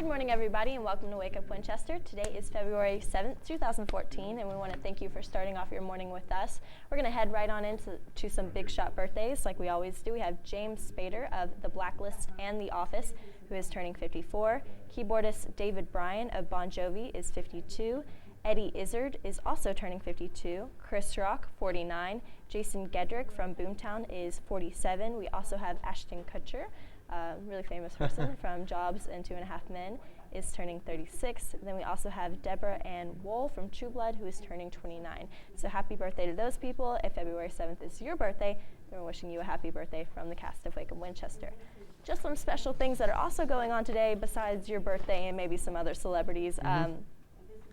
Good morning, everybody, and welcome to Wake Up Winchester. Today is February 7th, 2014, and we want to thank you for starting off your morning with us. We're going to head right on into some big shot birthdays like we always do. We have James Spader of The Blacklist and The Office, who is turning 54. Keyboardist David Bryan of Bon Jovi is 52. Eddie Izzard is also turning 52. Chris Rock, 49. Jason Gedrick from Boomtown is 47. We also have Ashton Kutcher, a really famous person from Jobs and 2.5 Men, is turning 36. Then we also have Deborah Ann Wool from True Blood, who is turning 29. So happy birthday to those people. If February 7th is your birthday, then we're wishing you a happy birthday from the cast of Wake Up Winchester. Just some special things that are also going on today besides your birthday and maybe some other celebrities.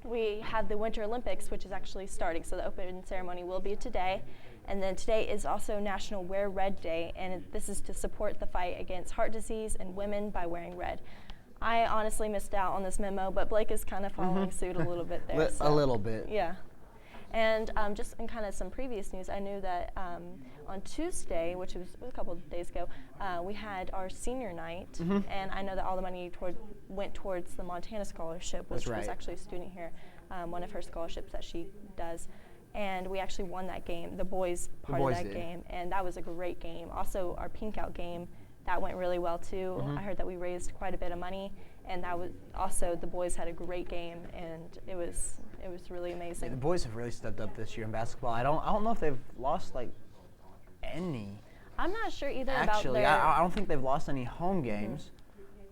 We have the Winter Olympics, which is actually starting, so the opening ceremony will be today. And then today is also National Wear Red Day, and this is to support the fight against heart disease in women by wearing red. I honestly missed out on this memo, but Blake is kind of following suit a little bit there. A little bit. Yeah. And just in kind of some previous news, I knew that on Tuesday, which was a couple of days ago, we had our senior night, and I know that all the money went towards the Montana Scholarship, which was actually a student here, one of her scholarships that she does. And we actually won that game, the boys part of that game, and that was a great game. Also, our Pink Out game, that went really well too. I heard that we raised quite a bit of money, and that was also, the boys had a great game, and it was really amazing. Yeah, the boys have really stepped up this year in basketball. I don't know if they've lost like any. I'm not sure either Actually, about their. I don't think they've lost any home games.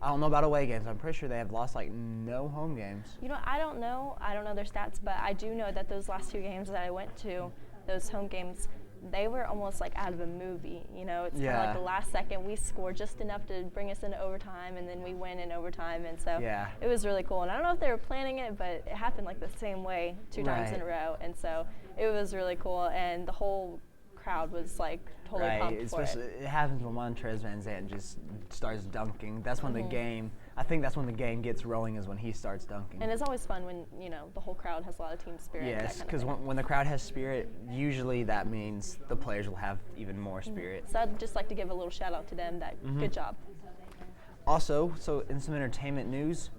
I don't know about away games. I'm pretty sure they have lost like no home games. You know, I don't know their stats, but I do know that those last two games that I went to, those home games, they were almost like out of a movie. You know, it's kind of like the last second we scored just enough to bring us into overtime, and then we win in overtime, and so it was really cool. And I don't know if they were planning it, but it happened like the same way two times in a row, and so it was really cool, and the whole crowd was like totally pumped for it. It happens when Montrez Van Zandt just starts dunking. That's when the game, I think that's when the game gets rolling, is when he starts dunking. And it's always fun when, you know, the whole crowd has a lot of team spirit. Yes, because when the crowd has spirit, usually that means the players will have even more spirit. So I'd just like to give a little shout out to them. Good job. Also, so in some entertainment news,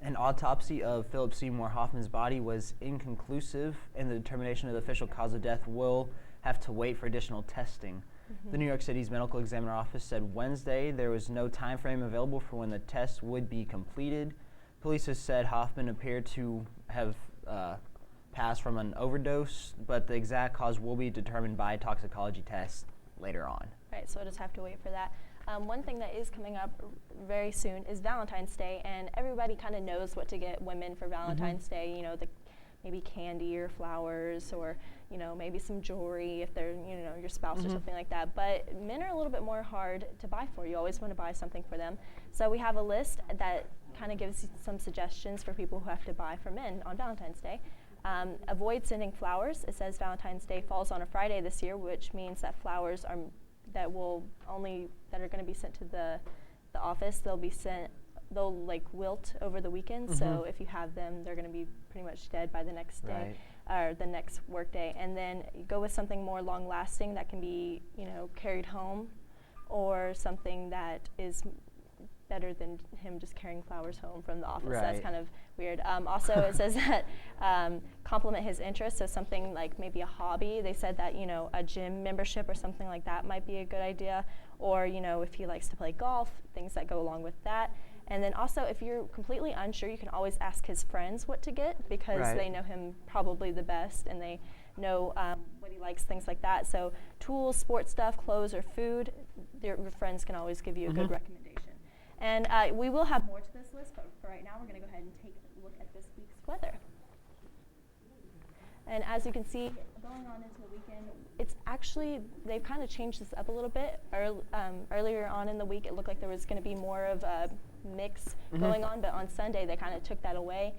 an autopsy of Philip Seymour Hoffman's body was inconclusive, and the determination of the official cause of death will have to wait for additional testing. The New York City's medical examiner office said Wednesday there was no time frame available for when the test would be completed. Police have said Hoffman appeared to have passed from an overdose, but the exact cause will be determined by toxicology tests later on. Right, so we'll just have to wait for that. One thing that is coming up very soon is Valentine's Day, and everybody kind of knows what to get women for Valentine's Day. You know, maybe candy or flowers, or you know, maybe some jewelry if they're, you know, your spouse or something like that. But men are a little bit more hard to buy for. You always want to buy something for them. So we have a list that kind of gives some suggestions for people who have to buy for men on Valentine's Day. Avoid sending flowers. It says Valentine's Day falls on a Friday this year, which means that flowers that are going to be sent to the office, they'll like wilt over the weekend. So if you have them, they're going to be pretty much dead by the next day or the next work day. And then you go with something more long lasting that can be, you know, carried home, or something that is better than him just carrying flowers home from the office. That's kind of weird. Also, it says that complement his interests, so something like maybe a hobby. They said that, you know, a gym membership or something like that might be a good idea, or, you know, if he likes to play golf, things that go along with that. And then also, if you're completely unsure, you can always ask his friends what to get, because they know him probably the best, and they know what he likes, things like that. So tools, sports stuff, clothes, or food, your friends can always give you a good recommendation. And we will have more to this list, but for right now, we're going to go ahead and take a look at this week's weather. And as you can see, going on into the weekend, it's actually, they've kind of changed this up a little bit. Earlier on in the week, it looked like there was going to be more of a mix going on, but on Sunday, they kind of took that away.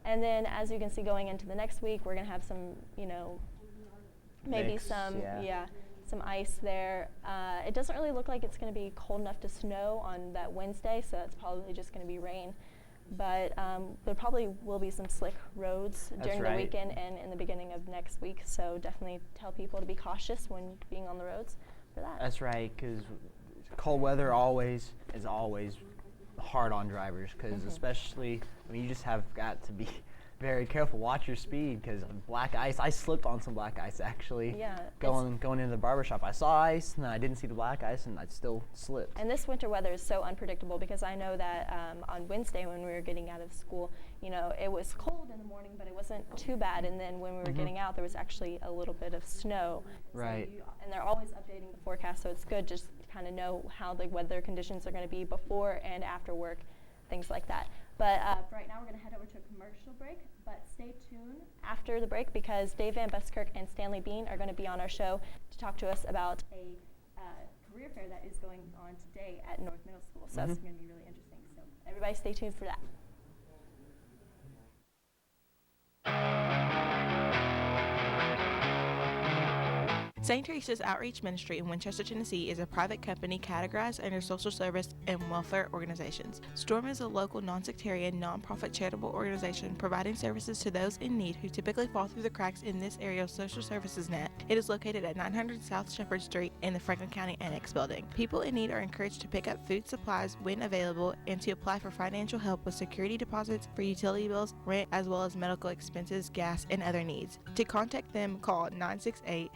And then, as you can see, going into the next week, we're going to have some, you know, maybe mix, some ice there. It doesn't really look like it's going to be cold enough to snow on that Wednesday, so it's probably just going to be rain. But there probably will be some slick roads during the weekend and in the beginning of next week, so definitely tell people to be cautious when being on the roads for that. That's right, because cold weather is always hard on drivers because especially, I mean, you just have got to be very careful. Watch your speed because black ice. I slipped on some black ice actually. Yeah. Going into the barber shop. I saw ice and I didn't see the black ice and I still slipped. And this winter weather is so unpredictable because I know that on Wednesday when we were getting out of school, you know, it was cold in the morning, but it wasn't too bad. And then when we were getting out, there was actually a little bit of snow. Right. So and they're always updating the forecast, so it's good just to kind of know how the weather conditions are going to be before and after work, things like that. But for right now, we're going to head over to a commercial break. But stay tuned after the break because Dave Van Buskirk and Stanley Bean are going to be on our show to talk to us about a career fair that is going on today at North Middle School. So that's going to be really interesting. So everybody stay tuned for that. St. Teresa's Outreach Ministry in Winchester, Tennessee is a private company categorized under social service and welfare organizations. STORM is a local non-sectarian, non-profit charitable organization providing services to those in need who typically fall through the cracks in this area's social services net. It is located at 900 South Shepherd Street in the Franklin County Annex Building. People in need are encouraged to pick up food supplies when available and to apply for financial help with security deposits for utility bills, rent, as well as medical expenses, gas, and other needs. To contact them, call 968-6540.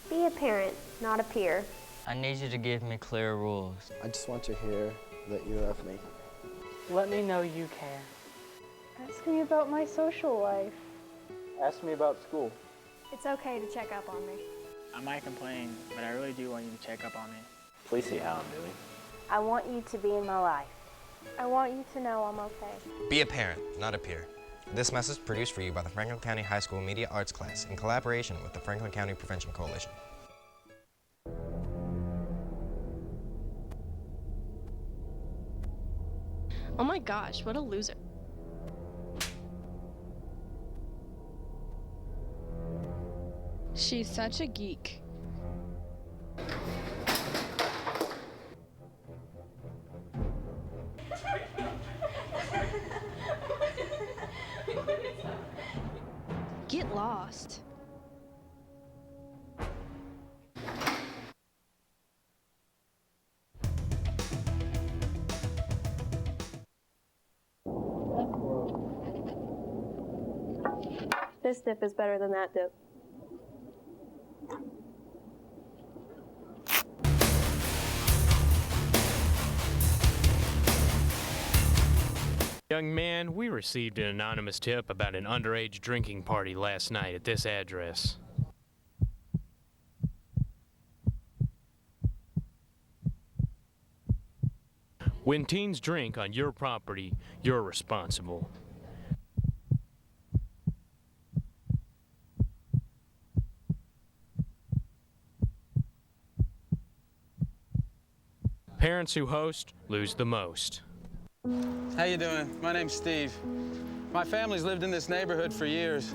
Be a parent, not a peer. I need you to give me clear rules. I just want to hear that you love me. Let me know you care. Ask me about my social life. Ask me about school. It's okay to check up on me. I might complain, but I really do want you to check up on me. Please see how I'm doing. I want you to be in my life. I want you to know I'm okay. Be a parent, not a peer. This message produced for you by the Franklin County High School Media Arts class in collaboration with the Franklin County Prevention Coalition. Oh my gosh, what a loser. She's such a geek. Get lost. This dip is better than that dip. Young man, we received an anonymous tip about an underage drinking party last night at this address. When teens drink on your property, you're responsible. Parents who host lose the most. How you doing? My name's Steve. My family's lived in this neighborhood for years.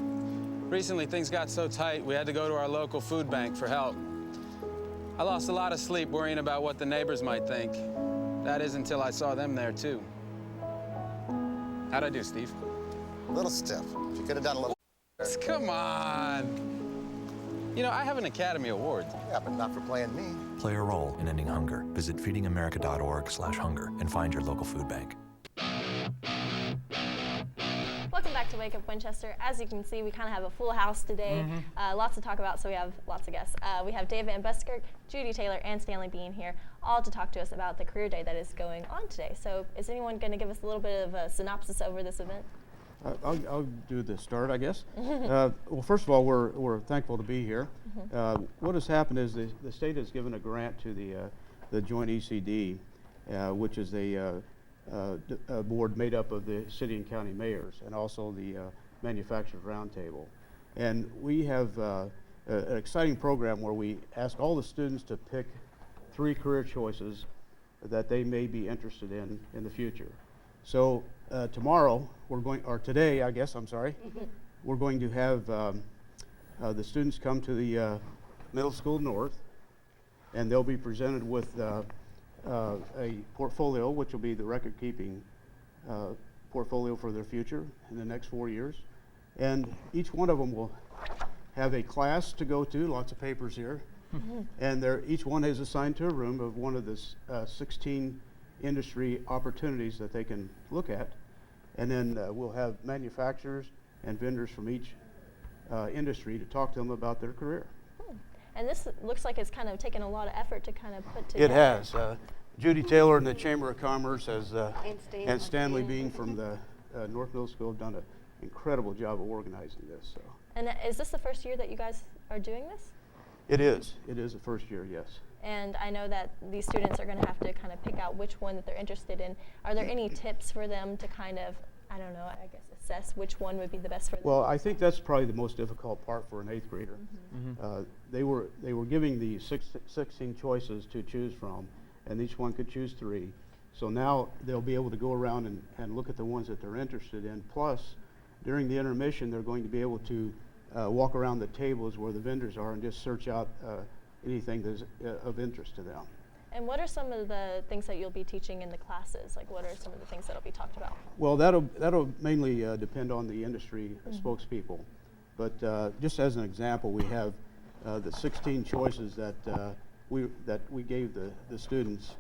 Recently, things got so tight, we had to go to our local food bank for help. I lost a lot of sleep worrying about what the neighbors might think. That is until I saw them there, too. How'd I do, Steve? A little stiff. You could have done a little. Come on. You know, I have an Academy Award. Yeah, but not for playing me. Play a role in ending hunger. Visit feedingamerica.org/hunger and find your local food bank. Welcome back to Wake Up Winchester. As you can see, we kind of have a full house today. Lots to talk about, so we have lots of guests. We have Dave Van Buskirk, Judy Taylor, and Stanley Bean here, all to talk to us about the career day that is going on today. So is anyone going to give us a little bit of a synopsis over this event? I'll do the start, I guess. Well, first of all, we're thankful to be here. What has happened is the state has given a grant to the Joint ECD, which is a board made up of the city and county mayors and also the Manufacturers Roundtable. And we have an exciting program where we ask all the students to pick 3 career choices that they may be interested in the future. So tomorrow, today, I guess, I'm sorry, we're going to have the students come to the Middle School North, and they'll be presented with a portfolio, which will be the record-keeping portfolio for their future in the next 4 years. And each one of them will have a class to go to, lots of papers here, And each one is assigned to a room of one of the 16 industry opportunities that they can look at. And then we'll have manufacturers and vendors from each industry to talk to them about their career. And this looks like it's kind of taken a lot of effort to kind of put together. It has. Judy Taylor in the Chamber of Commerce has, and Stanley Bean from the North Middle School have done an incredible job of organizing this. So. And is this the first year that you guys are doing this? It is. It is the first year, yes. And I know that these students are going to have to kind of pick out which one that they're interested in. Are there any tips for them to kind of, I don't know, I guess assess which one would be the best for them? Well, I think that's probably the most difficult part for an 8th grader. They were giving the 16 choices to choose from, and each one could choose 3. So now they'll be able to go around and look at the ones that they're interested in. Plus, during the intermission, they're going to be able to walk around the tables where the vendors are and just search out anything that's of interest to them. And what are some of the things that you'll be teaching in the classes? Like, what are some of the things that'll be talked about? Well, that'll mainly depend on the industry spokespeople. But just as an example, we have the 16 choices that we gave the students,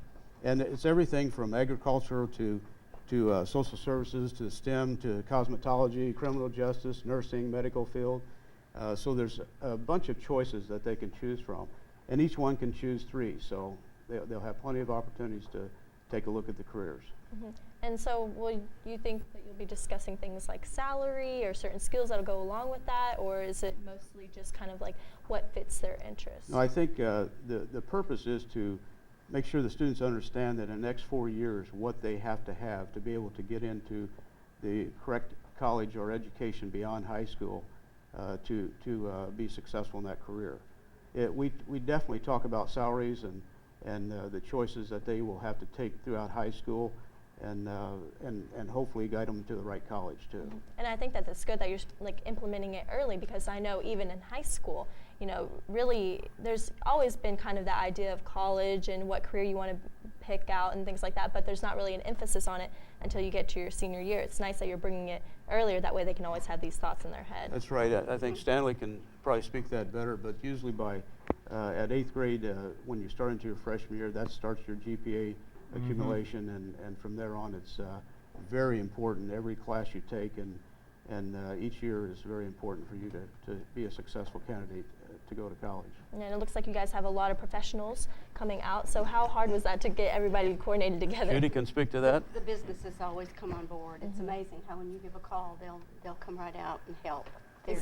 and it's everything from agriculture to social services, to STEM, to cosmetology, criminal justice, nursing, medical field. So there's a bunch of choices that they can choose from, and each one can choose 3. So they'll have plenty of opportunities to take a look at the careers. And so will you think that you'll be discussing things like salary or certain skills that'll go along with that, or is it mostly just kind of like what fits their interests? No, I think the purpose is to make sure the students understand that in the next 4 years what they have to be able to get into the correct college or education beyond high school to be successful in that career. We definitely talk about salaries and the choices that they will have to take throughout high school, and hopefully guide them to the right college too. And I think that it's good that you're like implementing it early, because I know even in high school, you know, really there's always been kind of the idea of college and what career you want to pick out and things like that, but there's not really an emphasis on it until you get to your senior year. It's nice that you're bringing it earlier, that way they can always have these thoughts in their head. That's right. I think Stanley can probably speak that better, but usually by at 8th grade, when you start into your freshman year, that starts your GPA accumulation, and from there on it's very important. Every class you take and each year is very important for you to be a successful candidate to go to college. And it looks like you guys have a lot of professionals coming out, so how hard was that to get everybody coordinated together? Judy can speak to that. The businesses always come on board. It's amazing how when you give a call, they'll come right out and help. We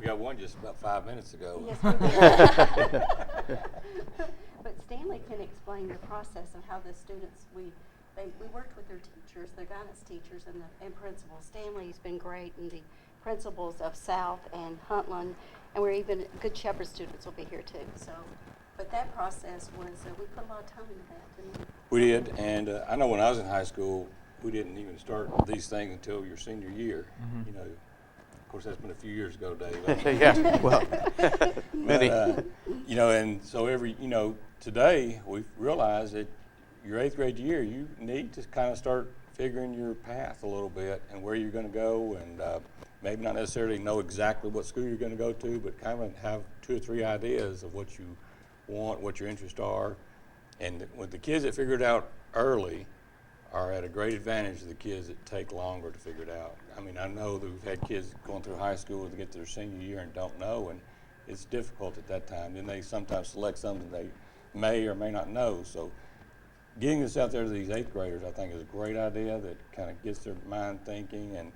got one just about 5 minutes ago. Yes, we did. But Stanley can explain the process of how the students, we worked with their teachers, their guidance teachers and principals. Stanley's been great, and the principals of South and Huntland, and we're even Good Shepherd students will be here too. So, but that process was, we put a lot of time into that, didn't we? We did, and I know when I was in high school, we didn't even start these things until your senior year. You know, of course, that's been a few years ago, Dave. Yeah, well, many. You know, and so today we've realized that your 8th grade year, you need to kind of start figuring your path a little bit and where you're going to go, and maybe not necessarily know exactly what school you're going to go to, but kind of have 2 or 3 ideas of what you want, what your interests are. And with the kids that figure it out early are at a great advantage of the kids that take longer to figure it out. I mean, I know that we've had kids going through high school to get to their senior year and don't know, and it's difficult at that time. Then they sometimes select something they may or may not know. So getting this out there to these 8th graders, I think, is a great idea that kind of gets their mind thinking, and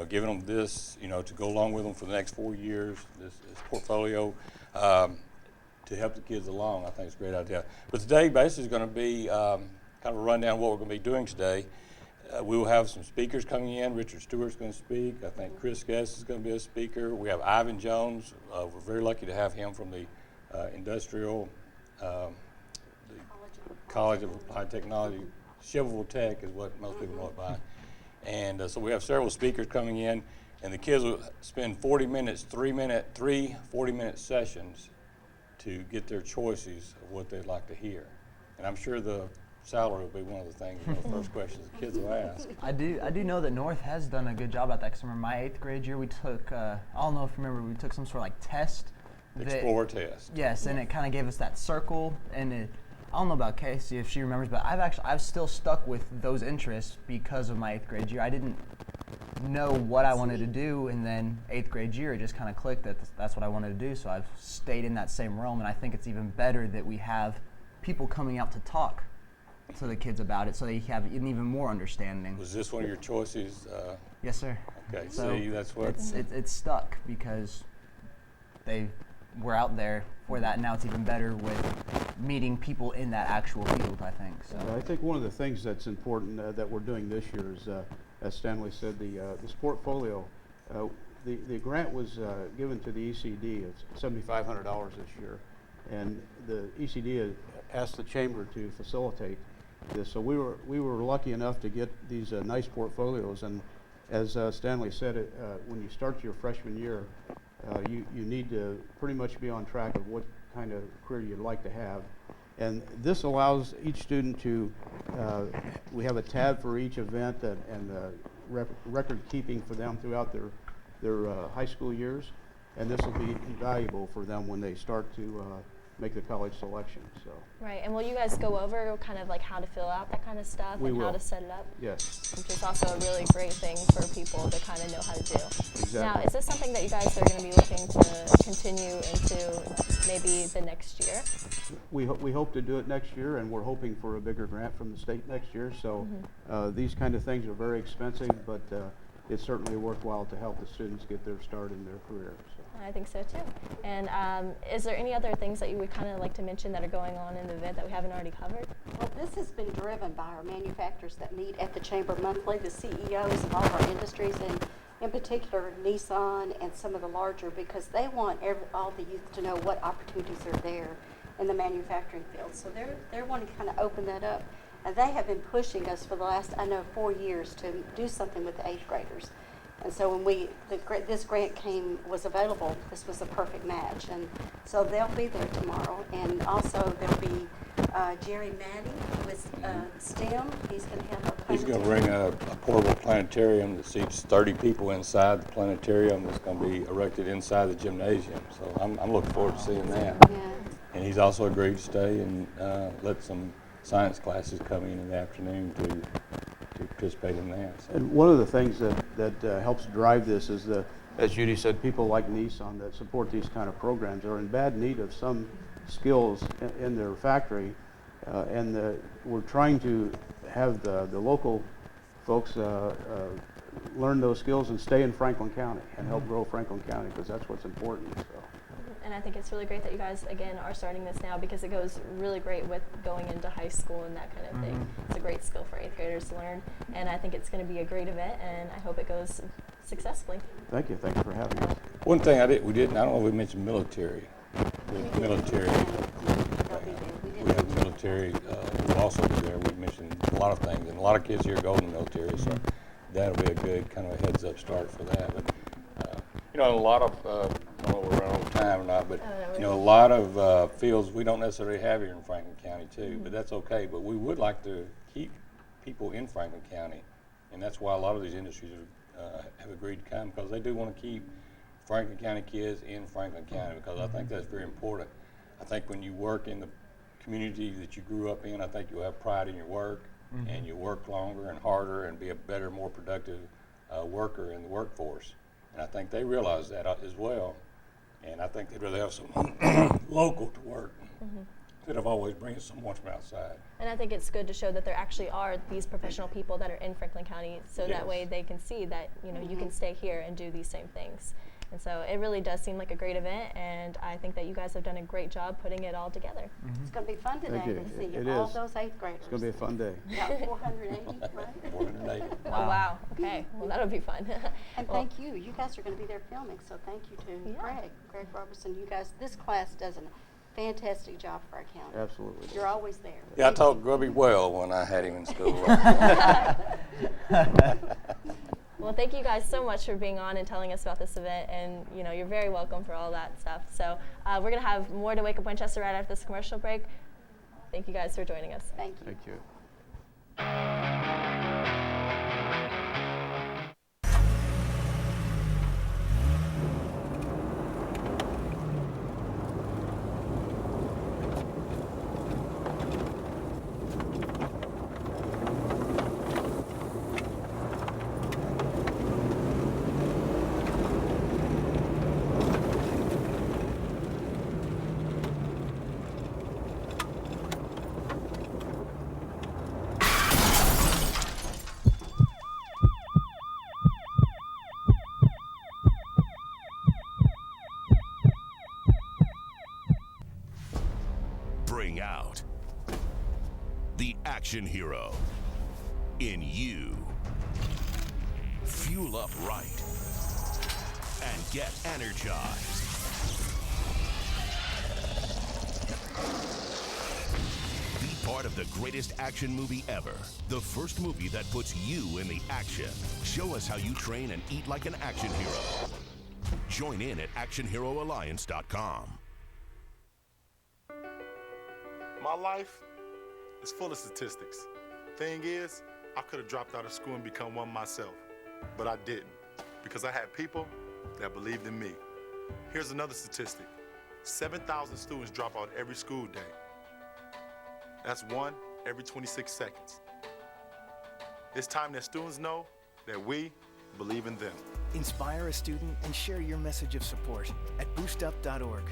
giving them this, to go along with them for the next 4 years, this portfolio to help the kids along. I think it's a great idea. But today basically is going to be kind of a rundown of what we're going to be doing today. We will have some speakers coming in. Richard Stewart's going to speak. I think Chris Guest is going to be a speaker. We have Ivan Jones. We're very lucky to have him from the Industrial College of Applied Technology. Chevrolet Tech is what most people know it by. And so we have several speakers coming in, and the kids will spend 40 minutes, 3 40-minute sessions to get their choices of what they'd like to hear. And I'm sure the salary will be one of the things, one of the first questions the kids will ask. I do know that North has done a good job at that, because I remember my 8th grade year we took, I don't know if you remember, we took some sort of like test Explore test. Yes, and it kind of gave us that circle, and I don't know about Casey if she remembers, but I've still stuck with those interests because of my 8th grade year. I didn't know what I wanted to do, and then 8th grade year it just kind of clicked that that's what I wanted to do, so I've stayed in that same realm, and I think it's even better that we have people coming out to talk to the kids about it so they have an even more understanding. Was this one of your choices? Yes, sir. Okay, so see, that's what... It's stuck because they were out there for that, and now it's even better with meeting people in that actual field, I think. So. I think one of the things that's important that we're doing this year is, as Stanley said, this portfolio. The grant was given to the ECD of $7,500 this year, and the ECD asked the chamber to facilitate this. So we were lucky enough to get these nice portfolios, and as Stanley said, when you start your freshman year, you need to pretty much be on track of what kind of career you'd like to have. And this allows each student to, we have a tab for each event and record keeping for them throughout their high school years. And this will be invaluable for them when they start to make the college selection. So. Right, and will you guys go over kind of like how to fill out that kind of stuff and how to set it up? Yes. Which is also a really great thing for people to kind of know how to do. Exactly. Now, is this something that you guys are going to be looking to continue into maybe the next year? We hope to do it next year, and we're hoping for a bigger grant from the state next year. So these kind of things are very expensive, but it's certainly worthwhile to help the students get their start in their career. So. I think so too. And is there any other things that you would kind of like to mention that are going on in the event that we haven't already covered? Well, this has been driven by our manufacturers that meet at the Chamber monthly, the CEOs of all of our industries, and in particular Nissan and some of the larger, because they want all the youth to know what opportunities are there in the manufacturing field. So they're wanting to kind of open that up. And they have been pushing us for the last, 4 years to do something with the 8th graders. And so when this grant was available, this was a perfect match. And so they'll be there tomorrow. And also there'll be Jerry Maddy with STEM. He's going to have a planetarium. He's going to bring a portable planetarium that seats 30 people inside the planetarium that's going to be erected inside the gymnasium. So I'm looking forward to seeing that. Yeah. And he's also agreed to stay and let some science classes come in the afternoon to participate in that. So. And one of the things that helps drive this is as Judy said, people like Nissan that support these kind of programs are in bad need of some skills in their factory, and we're trying to have the local folks learn those skills and stay in Franklin County and help grow Franklin County, because that's what's important. So. And I think it's really great that you guys, again, are starting this now, because it goes really great with going into high school and that kind of thing. It's a great skill for 8th graders to learn, and I think it's going to be a great event, and I hope it goes successfully. Thank you. Thank you for having us. One thing I don't know if we mentioned military. The military. We have military will also be there. We mentioned a lot of things, and a lot of kids here go in the military, so that'll be a good kind of a heads-up start for that. But, a lot of, I don't know if we're running out of time or not, but, a lot of fields we don't necessarily have here in Franklin County, too, but that's okay. But we would like to keep people in Franklin County, and that's why a lot of these industries have agreed to come, because they do want to keep Franklin County kids in Franklin County, because I think that's very important. I think when you work in the community that you grew up in, I think you'll have pride in your work, and you'll work longer and harder and be a better, more productive worker in the workforce. And I think they realize that as well. And I think they'd rather have someone local to work instead of always bringing someone from outside. And I think it's good to show that there actually are these professional people that are in Franklin County, so that way they can see that you can stay here and do these same things. And so it really does seem like a great event, and I think that you guys have done a great job putting it all together. It's going to be fun today to see all those 8th graders. It's going to be a fun day. Yeah, 480, right? 480. Wow. Oh, wow. Okay. Well, that'll be fun. And thank you. You guys are going to be there filming, so thank you to Greg Robertson. You guys, this class does a fantastic job for our county. Absolutely. You're always there. Yeah, I taught Grubby well when I had him in school. Well, thank you guys so much for being on and telling us about this event, and you're very welcome for all that stuff. So we're going to have more to Wake Up Winchester right after this commercial break. Thank you guys for joining us. Thank you. Thank you. Bring out the action hero in you. Fuel up right and get energized. Be part of the greatest action movie ever. The first movie that puts you in the action. Show us how you train and eat like an action hero. Join in at actionheroalliance.com. My life is full of statistics. Thing is, I could have dropped out of school and become one myself, but I didn't because I had people that believed in me. Here's another statistic. 7,000 students drop out every school day. That's one every 26 seconds. It's time that students know that we believe in them. Inspire a student and share your message of support at boostup.org.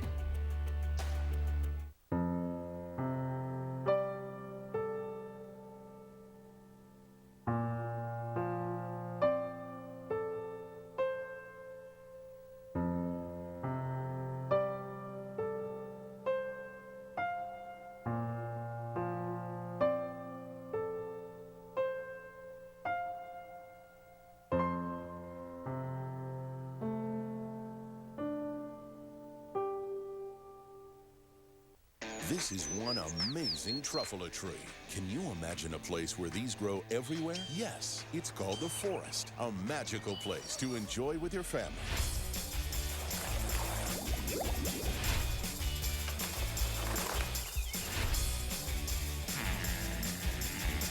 This is one amazing truffula tree. Can you imagine a place where these grow everywhere? Yes, it's called the forest, a magical place to enjoy with your family.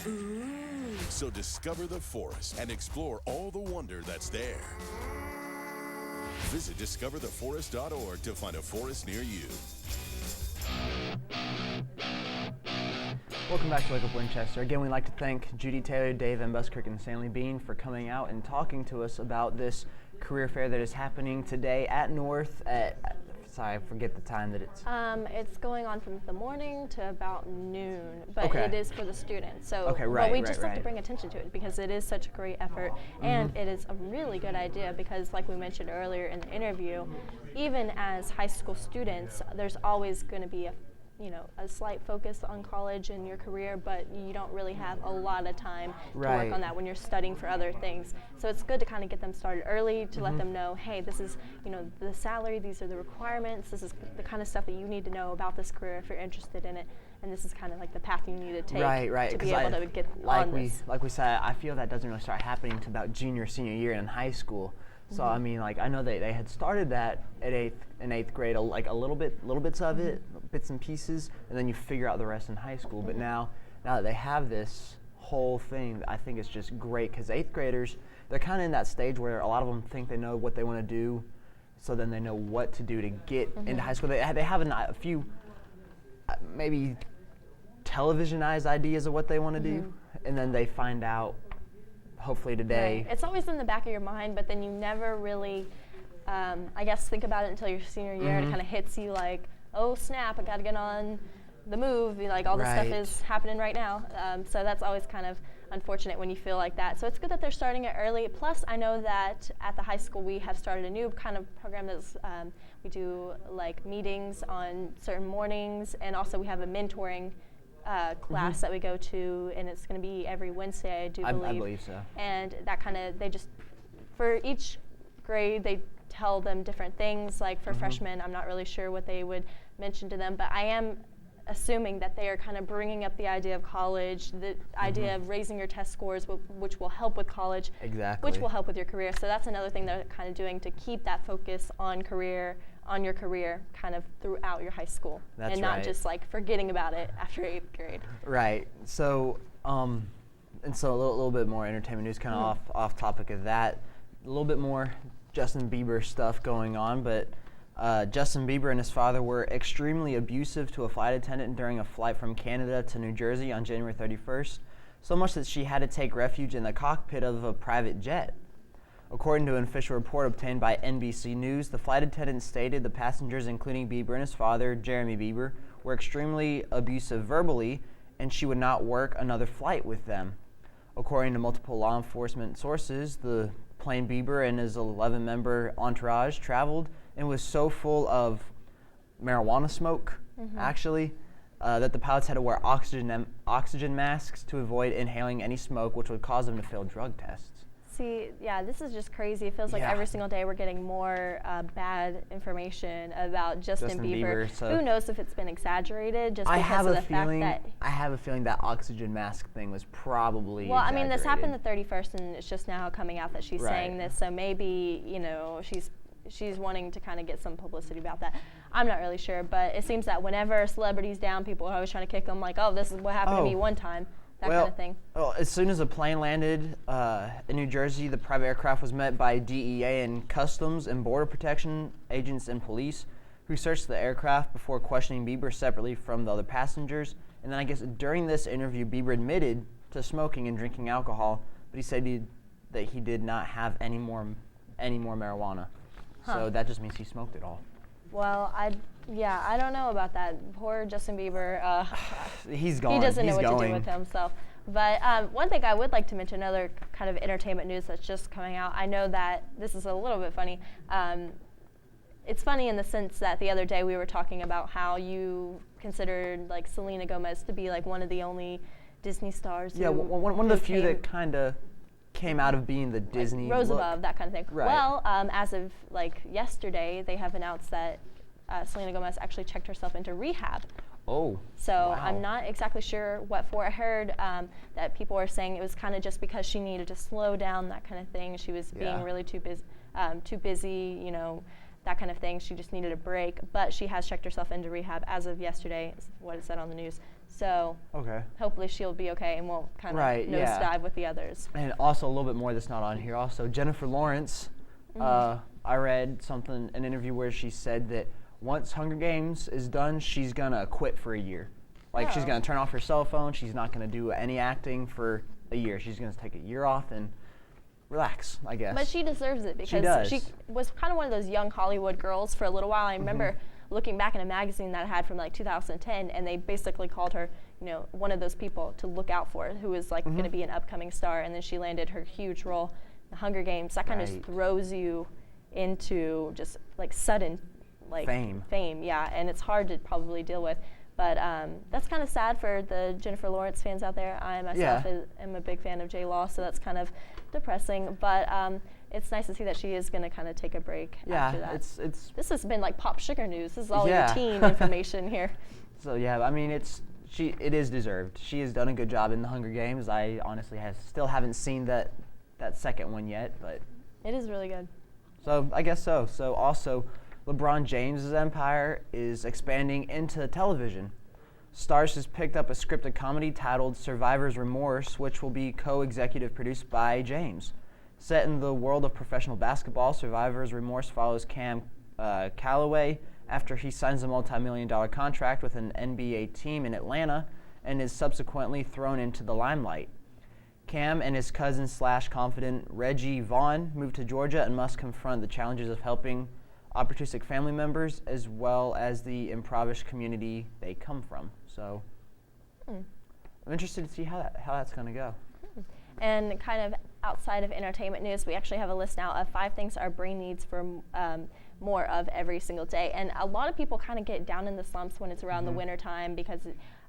Ooh. So discover the forest and explore all the wonder that's there. Visit discovertheforest.org to find a forest near you. Welcome back to Wake Up Winchester. Again, we'd like to thank Judy Taylor, Dave Van Buskirk, and Stanley Bean for coming out and talking to us about this career fair that is happening today at North at, sorry, I forget the time that it's. It's going on from the morning to about noon, but Okay. it is for the students. So Okay, right, but we right, just have to right. bring attention to it because it is such a great effort, and it is a really good idea because, like we mentioned earlier in the interview, even as high school students, there's always going to be a slight focus on college and your career, but you don't really have a lot of time to Right. work on that when you're studying for other things. So it's good to kind of get them started early to let them know, hey, this is the salary, these are the requirements, this is the kind of stuff that you need to know about this career if you're interested in it, and this is kind of like the path you need to take Right. to be 'Cause able to get like on we this. like we said, I feel that doesn't really start happening until about junior, senior year in high school. So I mean, like I know they had started that at eighth grade, like a little bits of it, bits and pieces, and then you figure out the rest in high school. But now that they have this whole thing, I think it's just great because eighth graders, they're kind of in that stage where a lot of them think they know what they want to do, so then they know what to do to get into high school. They have a few maybe televisionized ideas of what they want to do, and then they find out. Hopefully today. Right. It's always in the back of your mind, but then you never really, I guess, think about it until your senior year, and it kind of hits you like, oh snap, I got to get on the move. Like all this stuff is happening right now. So that's always kind of unfortunate when you feel like that. So it's good that they're starting it early. Plus, I know that at the high school we have started a new kind of program that's we do like meetings on certain mornings, and also we have a mentoring class that we go to, and it's going to be every Wednesday, I do believe. I believe so. And that kind of, they just, for each grade, they tell them different things. Like for freshmen, I'm not really sure what they would mention to them, but I am assuming that they are kind of bringing up the idea of college, the idea of raising your test scores, which will help with college, Exactly. which will help with your career. So that's another thing they're kind of doing to keep that focus on your career kind of throughout your high school. That's and not right. just like forgetting about it after 8th grade. Right. So, and so a little bit more entertainment news, kind of off topic of that. A little bit more Justin Bieber stuff going on, but Justin Bieber and his father were extremely abusive to a flight attendant during a flight from Canada to New Jersey on January 31st, so much that she had to take refuge in the cockpit of a private jet. According to an official report obtained by NBC News, the flight attendant stated the passengers, including Bieber and his father, Jeremy Bieber, were extremely abusive verbally, and she would not work another flight with them. According to multiple law enforcement sources, the plane Bieber and his 11-member entourage traveled and was so full of marijuana smoke, actually, that the pilots had to wear oxygen masks to avoid inhaling any smoke, which would cause them to fail drug tests. See, yeah, this is just crazy. It feels like every single day we're getting more bad information about Justin Bieber. So who knows if it's been exaggerated just because of the fact that... I have a feeling that oxygen mask thing was probably Well, I mean, this happened the 31st, and it's just now coming out that she's saying this, so maybe, you know, she's wanting to kind of get some publicity about that. I'm not really sure, but it seems that whenever a celebrity's down, people are always trying to kick them, like, oh, this is what happened to me one time. That kind of thing. Well, as soon as the plane landed in New Jersey, the private aircraft was met by DEA and Customs and Border Protection agents and police who searched the aircraft before questioning Bieber separately from the other passengers. And then I guess during this interview, Bieber admitted to smoking and drinking alcohol, but he said that he did not have any more marijuana. So that just means he smoked it all. Well, I don't know about that. Poor Justin Bieber. He's gone. He doesn't know what to do with himself. But one thing I would like to mention, another kind of entertainment news that's just coming out. I know that this is a little bit funny. It's funny in the sense that the other day we were talking about how you considered like Selena Gomez to be like one of the only Disney stars. Yeah, one of the few that kind of came out of being the Disney Rose look. above, that kind of thing. Right. Well, as of like yesterday, they have announced that Selena Gomez actually checked herself into rehab. Oh. So wow. I'm not exactly sure what for. I heard that people were saying it was kind of just because she needed to slow down, that kind of thing. She was being really too busy, you know, that kind of thing. She just needed a break. But she has checked herself into rehab as of yesterday, is what it said on the news. So hopefully she'll be okay and won't kind of nosedive with the others. And also a little bit more that's not on here. Also, Jennifer Lawrence, I read an interview where she said that once Hunger Games is done, she's going to quit for a year. Like she's going to turn off her cell phone. She's not going to do any acting for a year. She's going to take a year off and relax, I guess. But she deserves it because she was kind of one of those young Hollywood girls for a little while. I remember looking back in a magazine that I had from like 2010, and they basically called her, you know, one of those people to look out for, who was like going to be an upcoming star, and then she landed her huge role in the Hunger Games. That kind of just throws you into just like sudden like fame, yeah, and it's hard to probably deal with. But that's kind of sad for the Jennifer Lawrence fans out there. I myself am a big fan of J-Law, so that's kind of depressing. But it's nice to see that she is going to kind of take a break after that. This has been like pop sugar news. This is all your teen information here. So yeah, I mean, it is deserved. She has done a good job in the Hunger Games. I honestly still haven't seen that second one yet, but it is really good. So I guess so. So also, LeBron James' empire is expanding into television. Starz has picked up a scripted comedy titled Survivor's Remorse, which will be co-executive produced by James. Set in the world of professional basketball, Survivor's Remorse follows Cam Calloway after he signs a multi-million-dollar contract with an NBA team in Atlanta and is subsequently thrown into the limelight. Cam and his cousin/confidant Reggie Vaughn move to Georgia and must confront the challenges of helping opportunistic family members as well as the impoverished community they come from. So I'm interested to see how that's going to go. And kind of outside of entertainment news, we actually have a list now of 5 things our brain needs for more of every single day. And a lot of people kind of get down in the slumps when it's around the winter time because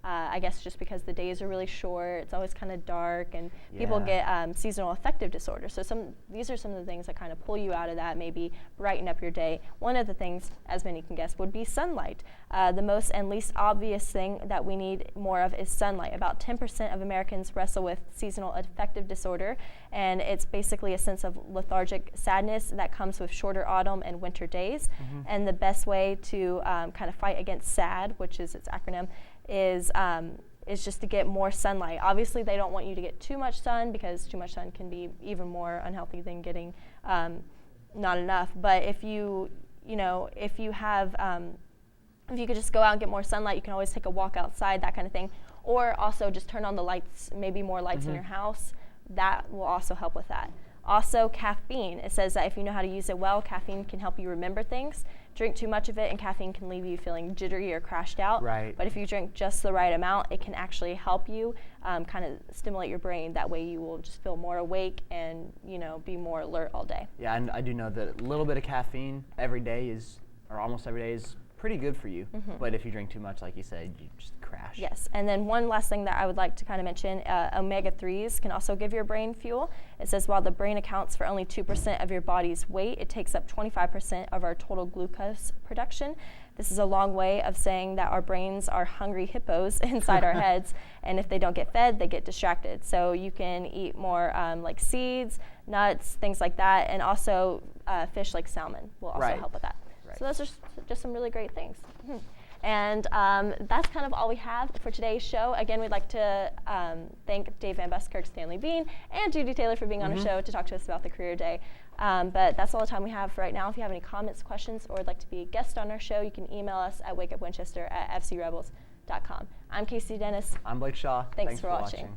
I guess just because the days are really short, it's always kind of dark, and people get seasonal affective disorder. So these are some of the things that kind of pull you out of that, maybe brighten up your day. One of the things, as many can guess, would be sunlight. The most and least obvious thing that we need more of is sunlight. About 10% of Americans wrestle with seasonal affective disorder, and it's basically a sense of lethargic sadness that comes with shorter autumn and winter days. And the best way to kind of fight against SAD, which is its acronym, is just to get more sunlight. Obviously, they don't want you to get too much sun because too much sun can be even more unhealthy than getting not enough. But if you you know, if you have, if you could just go out and get more sunlight, you can always take a walk outside, that kind of thing. Or also just turn on the lights, maybe more lights in your house. That will also help with that. Also, caffeine. It says that if you know how to use it well, caffeine can help you remember things. Drink too much of it and caffeine can leave you feeling jittery or crashed out. Right. But if you drink just the right amount, it can actually help you kind of stimulate your brain. That way you will just feel more awake and, you know, be more alert all day. Yeah, and I do know that a little bit of caffeine every day is, or almost every day, is pretty good for you. But if you drink too much, like you said, you just crash. Yes, and then one last thing that I would like to kind of mention, omega-3s can also give your brain fuel. It says while the brain accounts for only 2% of your body's weight, it takes up 25% of our total glucose production. This is a long way of saying that our brains are hungry hippos inside our heads, and if they don't get fed, they get distracted. So you can eat more like seeds, nuts, things like that, and also fish like salmon will also help with that. So those are just some really great things. And that's kind of all we have for today's show. Again, we'd like to thank Dave Van Buskirk, Stanley Bean, and Judy Taylor for being on the show to talk to us about the Career Day. But that's all the time we have for right now. If you have any comments, questions, or would like to be a guest on our show, you can email us at wakeupwinchester@fcrebels.com. I'm Casey Dennis. I'm Blake Shaw. Thanks for watching.